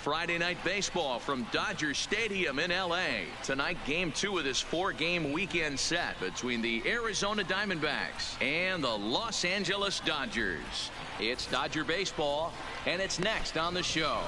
Friday Night Baseball from Dodger Stadium in L.A. Tonight, Game 2 of this 4-game weekend set between the Arizona Diamondbacks and the Los Angeles Dodgers. It's Dodger Baseball, and it's next on the show.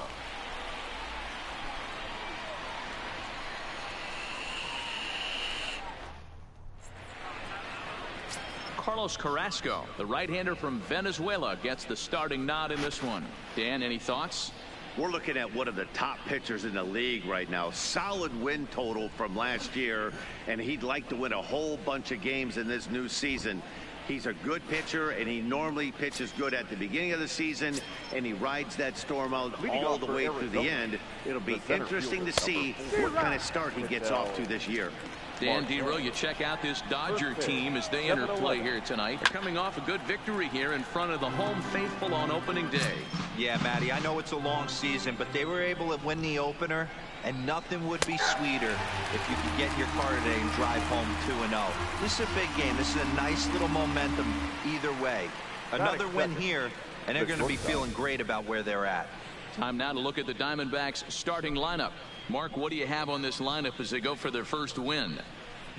Carlos Carrasco, the right-hander from Venezuela, gets the starting nod in this one. Dan, any thoughts? We're looking at one of the top pitchers in the league right now. Solid win total from last year, and he'd like to win a whole bunch of games in this new season. He's a good pitcher, and he normally pitches good at the beginning of the season, and he rides that storm out all the way through the end. It'll be interesting to see what kind of start he gets off to this year. Dan Dero, you check out this Dodger team as they enter play here tonight. They're coming off a good victory here in front of the home faithful on opening day. Yeah, Matty, I know it's a long season, but they were able to win the opener, and nothing would be sweeter if you could get your car today and drive home 2-0. This is a big game. This is a nice little momentum either way. Another win here, and they're going to be feeling great about where they're at. Time now to look at the Diamondbacks starting lineup. Mark, what do you have on this lineup as they go for their first win?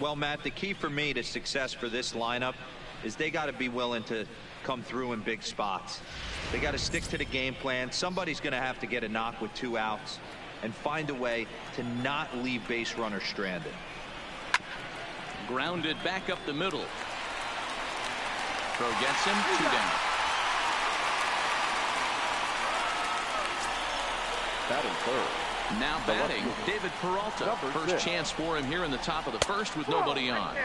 Well, Matt, the key for me to success for this lineup is they got to be willing to come through in big spots. They got to stick to the game plan. Somebody's going to have to get a knock with 2 outs and find a way to not leave base runners stranded. Grounded back up the middle. Throw gets him, 2 down. Batting third. Now batting, David Peralta. First chance for him here in the top of the first with nobody on.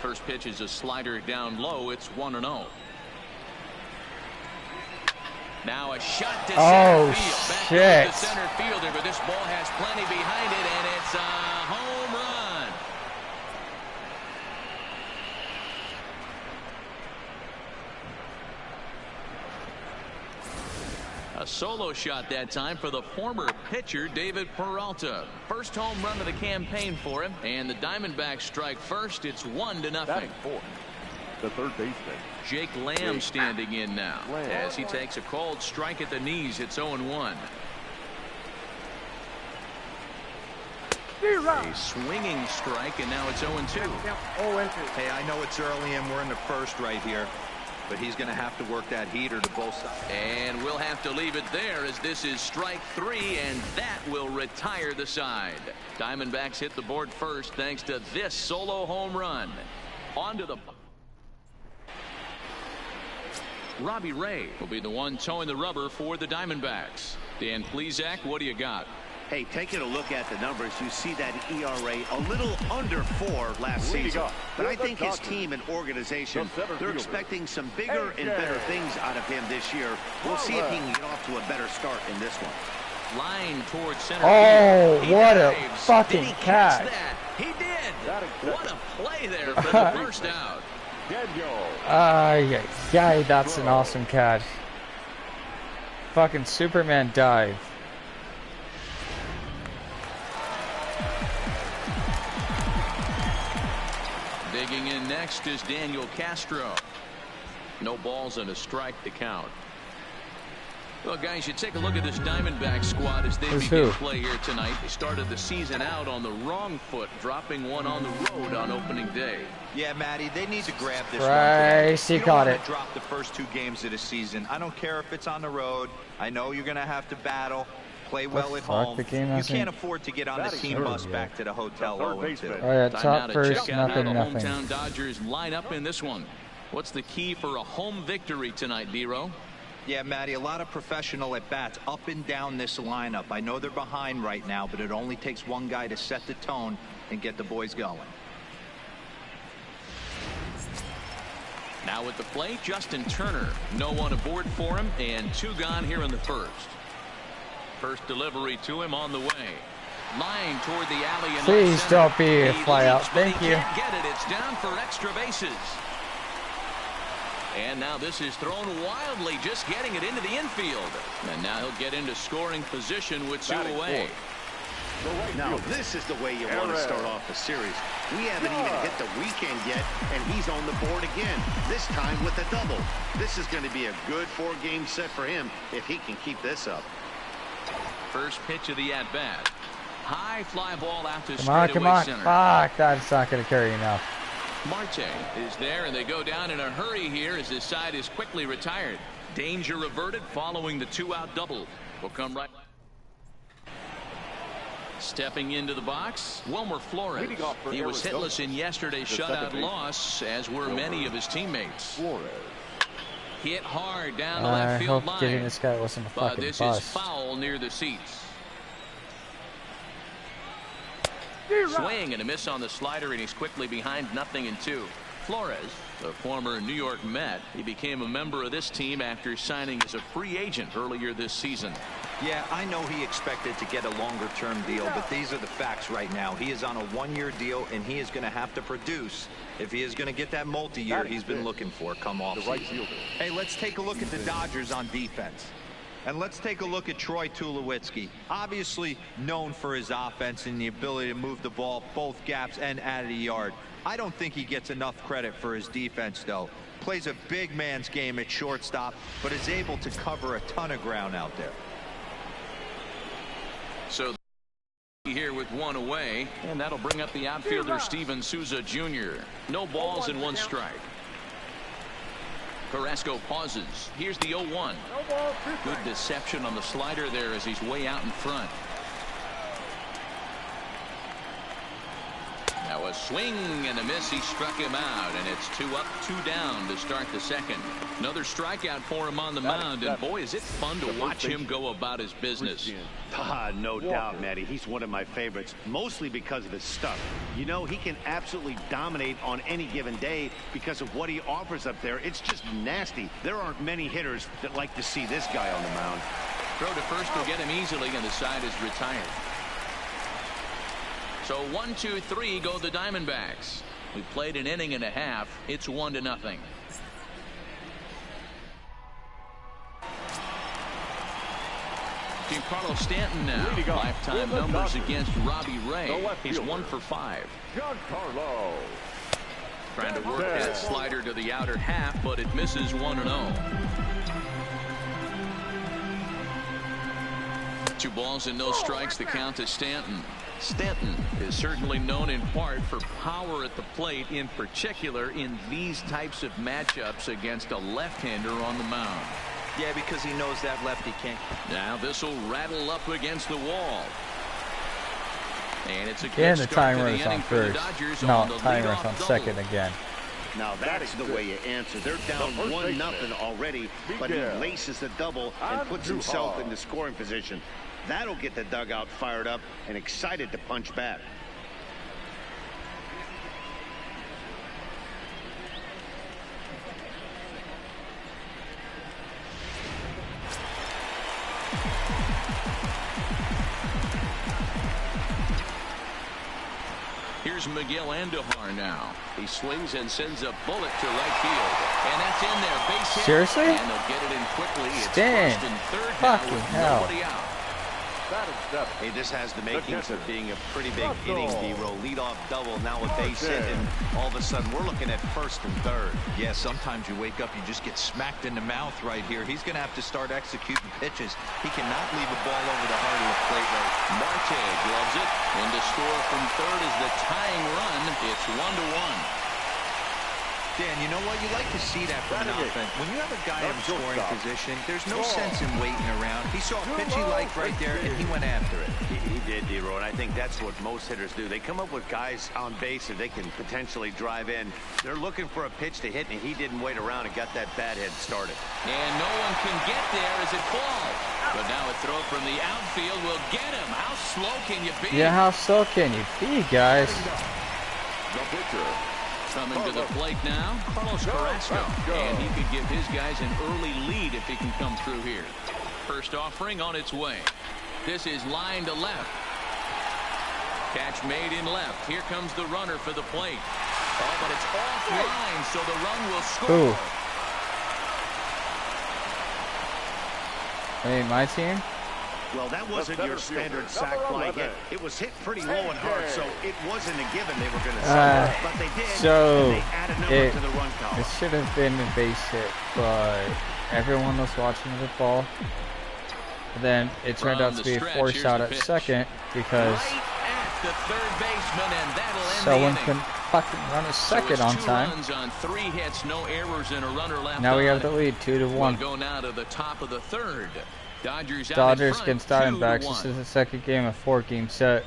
First pitch is a slider down low. It's 1-0. Now a shot to center field. Back to center fielder, but this ball has plenty behind it, and it's a home run. A solo shot that time for the former pitcher David Peralta. First home run of the campaign for him, and the Diamondbacks strike first. It's 1-0. The third baseman, Jake Lamb, standing in now as he takes a cold strike at the knees. It's 0-1. A swinging strike, and now it's 0-2. Hey, I know it's early and we're in the first right here, but he's going to have to work that heater to both sides. And we'll have to leave it there as this is strike 3, and that will retire the side. Diamondbacks hit the board first thanks to this solo home run. On to the... Robbie Ray will be the one towing the rubber for the Diamondbacks. Dan Plesac, what do you got? Hey, taking a look at the numbers, you see that ERA a little under 4 last season. But I think his team and organization, they're expecting some bigger and better things out of him this year. We'll see if he can get off to a better start in this one. Line towards center field. Oh, what a fucking catch. He did. What a play there for the first out. Yeah, that's an awesome catch. Fucking Superman dive. Digging in next is Daniel Castro. No balls and a strike to count. Well, guys, you take a look at this Diamondback squad as they begin play here tonight. They started the season out on the wrong foot, dropping one on the road on opening day. Yeah, Matty, they need to grab this one. He caught it. Drop the first 2 games of the season. I don't care if it's on the road. I know you're going to have to battle. Play well at home. You can't afford to get on the team bus back to the hotel 0-2. Oh yeah, top first, nothing. Hometown Dodgers line up in this one. What's the key for a home victory tonight, Dero? Yeah, Matty, a lot of professional at-bats up and down this lineup. I know they're behind right now, but it only takes one guy to set the tone and get the boys going. Now at the plate, Justin Turner. No one aboard for him, and 2 gone here in the first. First delivery to him on the way. Line toward the alley. And please don't be a fly out. Thank you. Can't get it. It's down for extra bases. And now this is thrown wildly, just getting it into the infield. And now he'll get into scoring position with 2 away. Now this is the way you want to start off the series. We haven't even hit the weekend yet, and he's on the board again, this time with a double. This is going to be a good 4-game set for him if he can keep this up. First pitch of the at-bat. High fly ball out to Come on, come straightaway on. center. Fuck, that's not going to carry enough. Marte is there, and they go down in a hurry here as his side is quickly retired. Danger averted following the 2-out double. Will come right. Stepping into the box, Wilmer Flores. He was hitless in yesterday's shutout loss, as were many of his teammates. Hit hard down the left field I hope line. getting this guy wasn't a fucking This bust. is foul near the seats. Swing and a miss on the slider, and he's quickly behind 0-2. Flores, a former New York Met, he became a member of this team after signing as a free agent earlier this season. Yeah, I know he expected to get a longer-term deal, but these are the facts right now. He is on a one-year deal, and he is going to have to produce if he is going to get that multi-year he's been looking for come off season. Hey, let's take a look at the Dodgers on defense. And let's take a look at Troy Tulowitzki. Obviously known for his offense and the ability to move the ball both gaps and out of the yard. I don't think he gets enough credit for his defense, though. Plays a big man's game at shortstop, but is able to cover a ton of ground out there. So here with one away, and that'll bring up the outfielder Steven Souza Jr. No balls and 1 strike. Carrasco pauses. Here's the 0-1. Good deception on the slider there as he's way out in front. Now a swing and a miss. He struck him out, and it's 2 up, 2 down to start the second. Another strikeout for him on the mound, and boy, is it fun to watch him go about his business. No doubt, Matty. He's one of my favorites, mostly because of his stuff. You know, he can absolutely dominate on any given day because of what he offers up there. It's just nasty. There aren't many hitters that like to see this guy on the mound. Throw to first will get him easily, and the side is retired. So 1-2-3 go the Diamondbacks. We played an inning and a half. It's 1-0. Giancarlo Stanton now. Lifetime numbers against Robbie Ray. He's 1 for 5. Giancarlo. Trying to work that slider to the outer half, but it misses 1-0. 2 balls and no strikes. The count to Stanton. Stanton is certainly known in part for power at the plate, in particular in these types of matchups against a left-hander on the mound. Yeah, because he knows that lefty can't. Now this will rattle up against the wall. And it's a And good the start to timer the is inning on for the first. Dodgers. No, On the timer is leadoff on double. second again. Now that's the way you answer. They're down 1-0 already, but he laces the double and puts himself into scoring position. That'll get the dugout fired up and excited to punch back. Here's Miguel Andujar now. He swings and sends a bullet to right field. And that's in there. Base hit. Seriously? And they'll get it in quickly. It's Dang. first and third Fucking now with hell. nobody out. Hey, this has the makings of being a pretty big inning, D-Roll. Leadoff double, now a base hit, and all of a sudden we're looking at first and third. Yeah, sometimes you wake up, you just get smacked in the mouth right here. He's going to have to start executing pitches. He cannot leave a ball over the heart of the plate right. Marte gloves it. And to score from third is the tying run. It's 1-1. Dan, you know what? You like to see that from an offense. When you have a guy in scoring position, there's no sense in waiting around. He saw a pitch he liked right there, and he went after it. He did, D-Roll, and I think that's what most hitters do. They come up with guys on base that they can potentially drive in. They're looking for a pitch to hit, and he didn't wait around and got that bat head started. And no one can get there as it falls. But now a throw from the outfield will get him. How slow can you be? Yeah, how slow can you be, guys? The pitcher. Coming to the plate now, Carlos Carrasco. And he could give his guys an early lead if he can come through here. First offering on its way. This is line to left. Catch made in left. Here comes the runner for the plate. Oh, but it's offline, so the run will score. Ooh. Hey, my team? Well, that wasn't your standard sac fly hit. It was hit pretty low and hard, so it wasn't a given they were going to send it. But they did, so and they added number to the run column. It should have been a base hit, but everyone was watching the ball. But then it turned out to be forced out at second because The third baseman, and that'll end someone the inning. couldn't fucking run a second on time. Runs on 3 hits, no errors, and a runner left. Now we have the lead, 2-1. We'll go now to the top of the third. Dodgers against Diamondbacks. This is the second game of 4-game set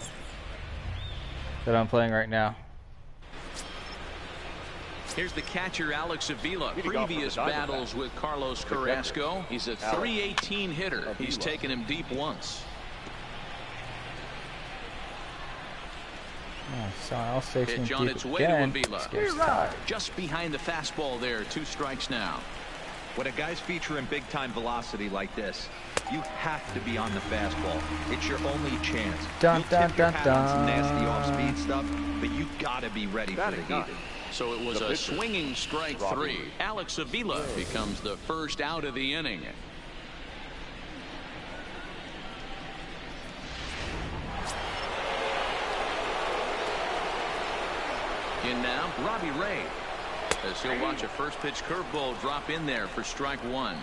that I'm playing right now. Here's the catcher, Alex Avila. Previous battles with Carlos Carrasco. He's a .318 hitter. He's taken him deep once. So I'll say pitch on its way to Avila. Just behind the fastball there. 2 strikes now. When a guy's featuring big-time velocity like this, you have to be on the fastball. It's your only chance. You'll tip your hat on some nasty off-speed stuff, but you gotta be ready for the heat. So it was a swinging strike 3. Alex Avila becomes the first out of the inning. In now, Robbie Ray, as he'll watch a first pitch curveball drop in there for strike 1.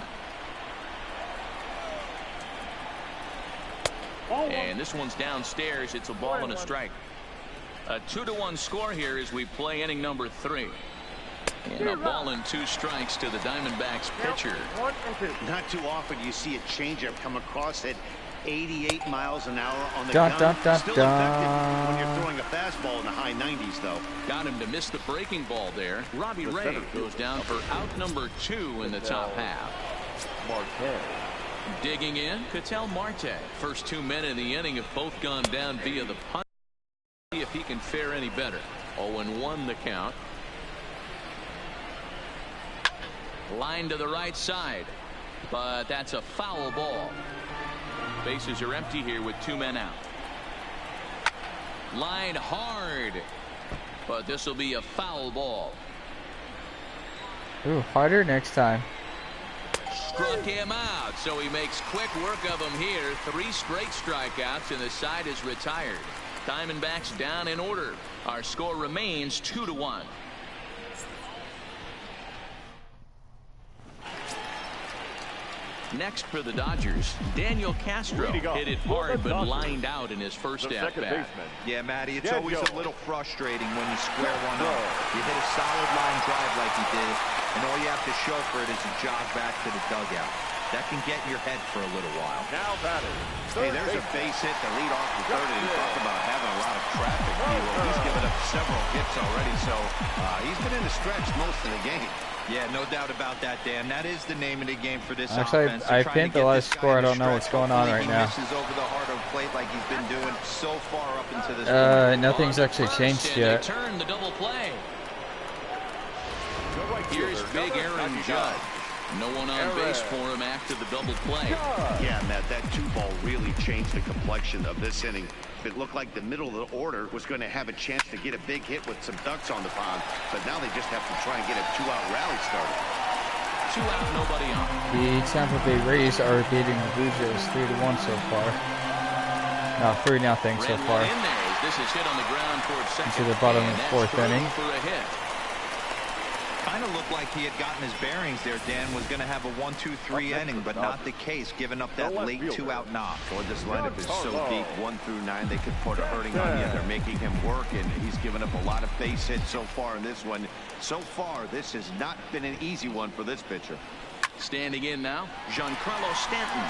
And this one's downstairs. It's a ball and a strike. A 2-1 score here as we play inning number 3. And a ball and 2 strikes to the Diamondbacks pitcher. Not too often you see a changeup come across at 88 miles an hour on the gun. Still effective when you're throwing a fastball in the high 90s, though. Got him to miss the breaking ball there. Robbie Ray goes down for out number 2 in the top half. Digging in, Ketel Marte. First 2 men in the inning have both gone down via the punt. See if he can fare any better. 0-1 the count. Line to the right side, but that's a foul ball. Bases are empty here with 2 men out. Line hard, but this will be a foul ball. Ooh, harder next time. Struck him out, so he makes quick work of him here. 3 straight strikeouts, and the side is retired. Diamondbacks down in order. Our score remains 2-1. Next for the Dodgers, Daniel Castro hit it hard but lined out in his first at-bat. Yeah, Matty, it's always a little frustrating when you square one up. You hit a solid line drive like he did, and all you have to show for it is a jog back to the dugout. That can get in your head for a little while. Now batting. Hey, there's a base hit to lead off the third, and talk about having a lot of traffic. He's given up several hits already, so he's been in the stretch most of the game. Yeah, no doubt about that, Dan. That is the name of the game for this Actually, offense. I pinned the last score. I don't know what's going on right now. Over the heart of plate like he's been doing so far up into this point. Nothing's actually changed yet. Turn the double play. Here's big Aaron Judge. No one on base for him after the double play. Yeah, Matt, that 2-ball really changed the complexion of this inning. It looked like the middle of the order was going to have a chance to get a big hit with some ducks on the pond, but now they just have to try and get a 2-out rally started. 2 out, nobody on. The Tampa Bay Rays are beating the Blue Jays 3-1 so far. No, 3-0 so far. In there. This is hit on the ground towards second. To the bottom of the 4th inning. For a hit. Kind of looked like he had gotten his bearings there, Dan. Was going to have a 1-2-3 inning, but not the case, giving up that late 2-out knock. Boy, this lineup is so deep, 1 through 9, they could put a hurting on you. They're making him work, and he's given up a lot of base hits so far in this one. So far, this has not been an easy one for this pitcher. Standing in now, Giancarlo Stanton.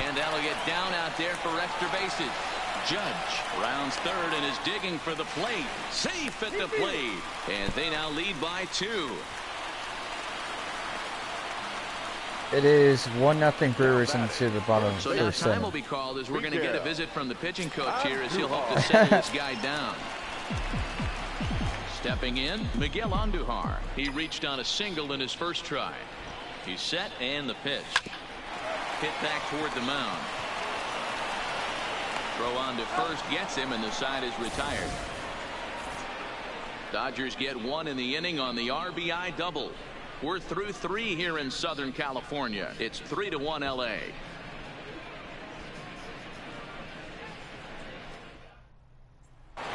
And that'll get down out there for extra bases. Judge rounds third and is digging for the plate. Safe at the plate. And they now lead by 2. It is 1-0 Brewers into the bottom of so the now first time inning. will be called as we're going to get a visit from the pitching coach here as he'll hope to settle this guy down. Stepping in, Miguel Andujar. He reached on a single in his first try. He's set and the pitch. Hit back toward the mound. Throw on to first gets him, and the side is retired. Dodgers get 1 in the inning on the RBI double. We're through 3 here in Southern California. It's 3-1 LA.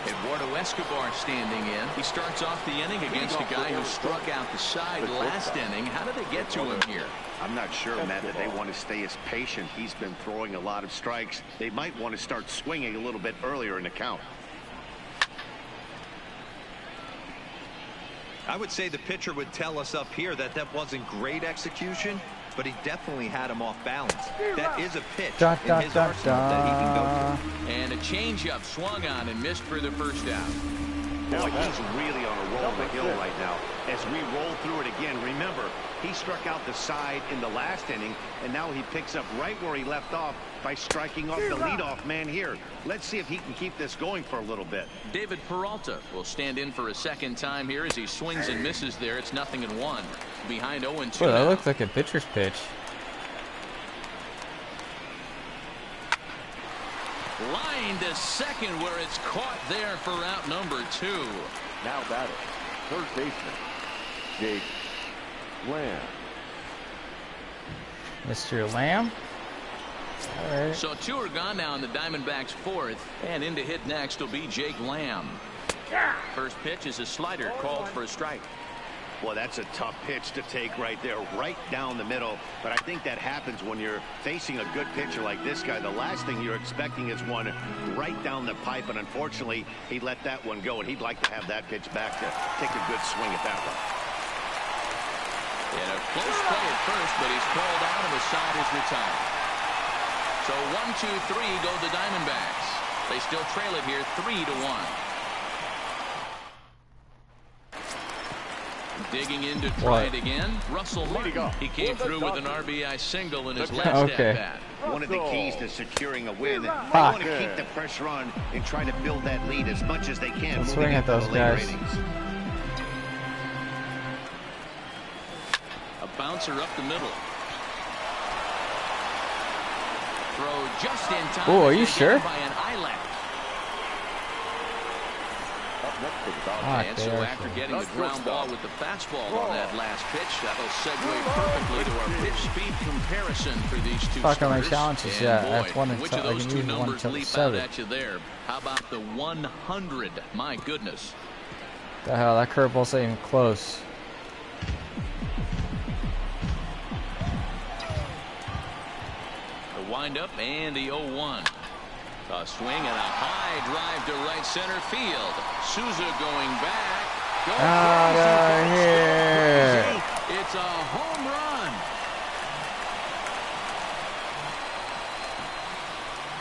Eduardo Escobar standing in. He starts off the inning against a guy who struck out the side last inning. How did they get to him here? I'm not sure, Matt, that they want to stay as patient. He's been throwing a lot of strikes. They might want to start swinging a little bit earlier in the count. I would say the pitcher would tell us up here that that wasn't great execution, but he definitely had him off balance. That is a pitch in his arsenal that he can go to. And a changeup swung on and missed for the first out. Boy, he's really on a roll the hill right now. As we roll through it again, remember, he struck out the side in the last inning, and now he picks up right where he left off by striking off the leadoff man here. Let's see if he can keep this going for a little bit. David Peralta will stand in for a second time here as he swings and misses there. It's 0-1. Behind 0-2. Well, that looks like a pitcher's pitch. Line to second where it's caught there for out number 2. Now batting, third baseman, Jake Lamb. Mr. Lamb. All right. So 2 are gone now in the Diamondbacks' 4th, and in to hit next will be Jake Lamb. First pitch is a slider called for a strike. Well, that's a tough pitch to take right there, right down the middle. But I think that happens when you're facing a good pitcher like this guy. The last thing you're expecting is one right down the pipe, and unfortunately, he let that one go, and he'd like to have that pitch back to take a good swing at that one. And a close play at first, but he's called out and the side is retired. So 1-2-3 go the Diamondbacks. They still trail it here 3-1. Digging in to try it again. Russell Martin. He came through with an RBI single in his last at-bat. One of the keys to securing a win. They want to keep the pressure on and try to build that lead as much as they can. Swing at those guys. A bouncer up the middle. Throw just in time. Oh, are you sure? By an eyelash. And so after getting the ground ball with the fastball on that last pitch, that'll segue perfectly to our pitch speed comparison for these two Fuck on my starters. challenges, And yeah. boy, That's one which of those two numbers leap out 7. at you there? How about the 100? My goodness. The hell, that curveball's not even close. The windup and the 0-1. A swing and a high drive to right center field. Souza going back. Out of here. It's a home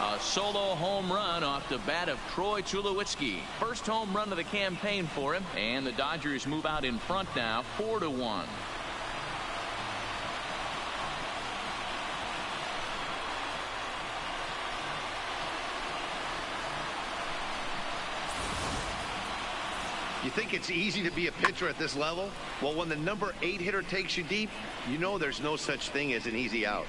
run. A solo home run off the bat of Troy Tulowitzki. First home run of the campaign for him. And the Dodgers move out in front now 4-1. You think it's easy to be a pitcher at this level? Well, when the number 8 hitter takes you deep, you know there's no such thing as an easy out.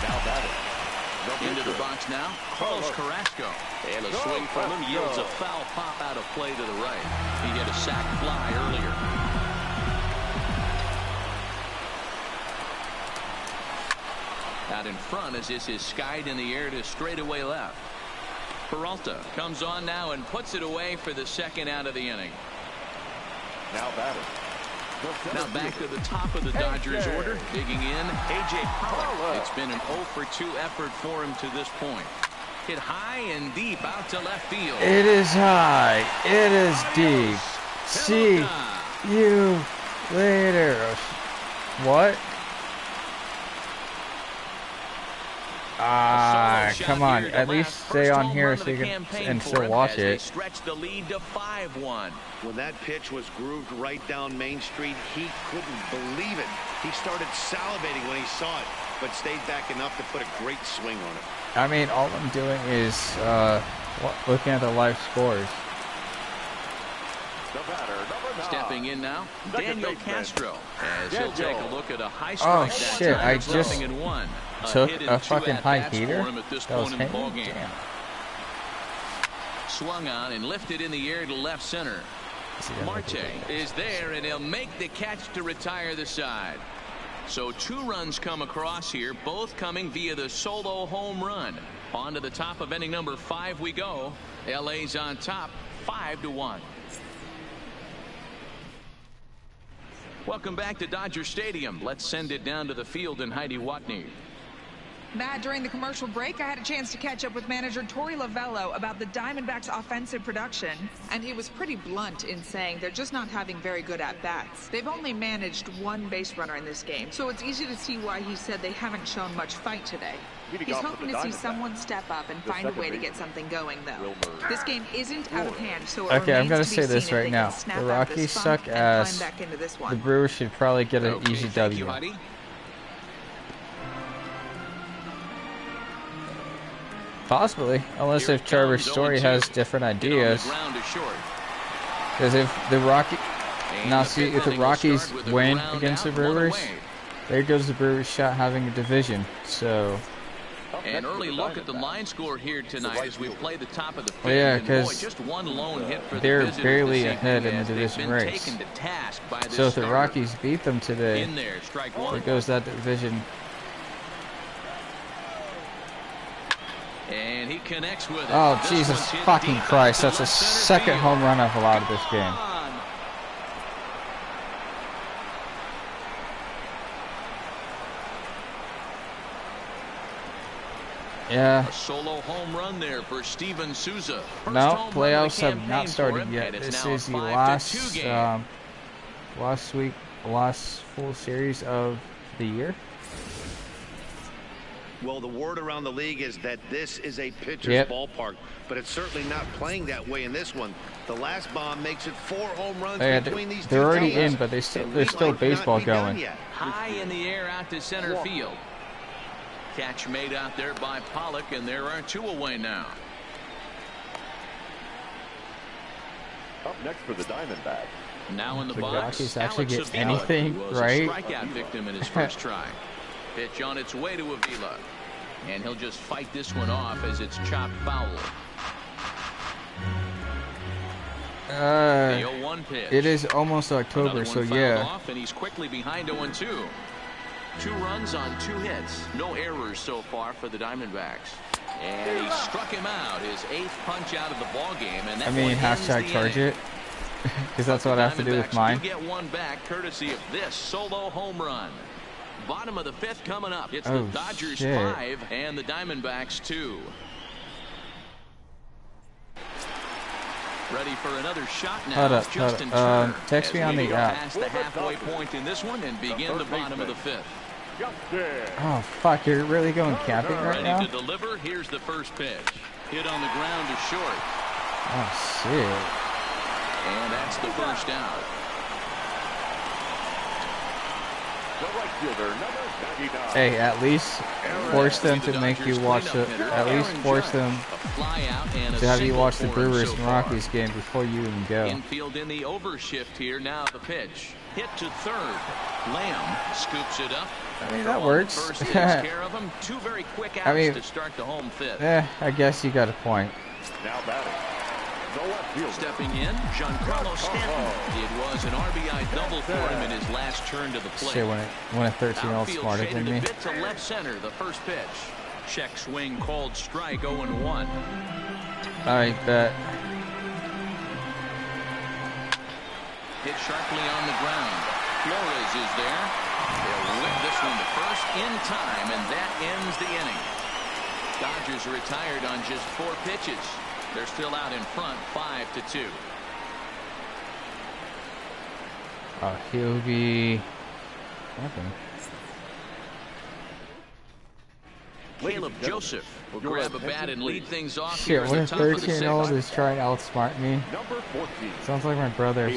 Now batting, Into the box now, Carlos Carrasco. And a swing from him yields a foul pop out of play to the right. He hit a sac fly earlier. Out in front as this is skied in the air to straightaway left. Peralta comes on now and puts it away for the second out of the inning. now batting. Now back to the top of the Dodgers order. Digging in, A.J. Pollock. It's been an 0 for 2 effort for him to this point. Hit high and deep out to left field. It is high. It is deep. See you later. What? Come on. At least stay on here so you can and still watch it. Stretch the lead to 5-1. When that pitch was grooved right down Main Street, he couldn't believe it. He started salivating when he saw it, but stayed back enough to put a great swing on it. I mean, all I'm doing is looking at the live scores. The batter, number 9. Stepping in now, Daniel Castro, as he'll take a look at a high Oh strike. shit! I It's just 0-1. took hit in a 2 fucking high at-bats for heater. him at this That was point in the hitting? ballgame. Damn. Swung on and lifted in the air to left center. Marte is there, and he'll make the catch to retire the side. So 2 runs come across here, both coming via the solo home run. On to the top of inning number 5 we go. LA's on top, 5-1. Welcome back to Dodger Stadium. Let's send it down to the field and Heidi Watney. Matt, during the commercial break, I had a chance to catch up with manager Torey Lovello about the Diamondbacks' offensive production, and he was pretty blunt in saying they're just not having very good at-bats. They've only managed one base runner in this game, so it's easy to see why he said they haven't shown much fight today. He's hoping to see someone step up and find a way to get something going, though. This game isn't out of hand, so it okay, I'm going to remains say this right now. The Rockies suck ass. The Brewers should probably get an easy W. Possibly, unless if Trevor Story has different ideas. Because if the Rockies win against the Brewers, there goes the Brewers' shot having a division. So. An early look at the line score here tonight as we play the top of the fifth. Well, yeah, because they're barely ahead in the division race. So if the Rockies beat them today, there goes that division. And he connects with it. Oh, Jesus fucking Christ. That's the second home run I've allowed this game. Yeah. A solo home run there for Steven Souza. No, playoffs have not started yet. This is the last full series of the year. Well, the word around the league is that this is a pitcher's ballpark, but it's certainly not playing that way in this one. The last bomb makes it 4 home runs between these two. They're already in, but there's still baseball going. High in the air out to center field. Catch made out there by Pollock, and there are 2 away now. Up next for the Diamondbacks. Now in the the box, Rockies actually Alex get Avila, anything who was right. A strikeout victim in his first try. Pitch on its way to Avila, and he'll just fight this one off as it's chopped foul. The 0-1 pitch. It is almost October, so yeah. Off, and he's quickly behind 0-2. 2 runs on 2 hits. No errors so far for the Diamondbacks. And he struck him out, his 8th punch out of the ball game. And that hashtag charge it, because that's what I have to do with mine. You get one back courtesy of this solo home run. Bottom of the 5th coming up. It's the Dodgers 5 and the Diamondbacks 2. Ready for another shot now. Hold up. Text me on the app. Past the halfway point in this one and begin the bottom of the 5th. Oh fuck! You're really going camping right now? Ready to deliver. Here's the first pitch. Hit on the ground to short. Oh shit! And that's the first out. Hey, at least force them to make you watch the. At least force them to have you watch the Brewers and Rockies game before you even go. Infield in the overshift here. Now the pitch. Hit to third. Lamb scoops it up. I mean, that works. First takes care of him. 2 very quick outs to start the home 5th. I guess you got a point. Now batting. Stepping in, Giancarlo Stanton. It was an RBI double for him in his last turn to the plate. Shit, when a 13-year-old smarter than me. A bit to left center, the first pitch. Check swing called strike, 0-1. I bet. Hit sharply on the ground. Flores is there. They'll whip this one to first in time, and that ends the inning. Dodgers retired on just 4 pitches. They're still out in front, 5-2. Oh, he'll be. Caleb Joseph will grab a bat and lead things off. Shit, when a 13-year-old is trying to outsmart me. Sounds like my brother.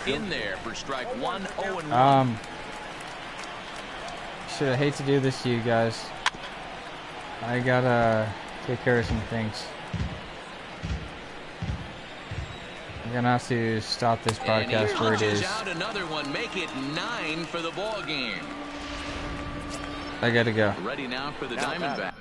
In there for strike 1, 0-1. Shit, I hate to do this to you guys. I gotta take care of some things. I'm gonna have to stop this broadcast where it is. Out another one, make it 9 for the ball game. I gotta go. Ready now for the Diamondbacks.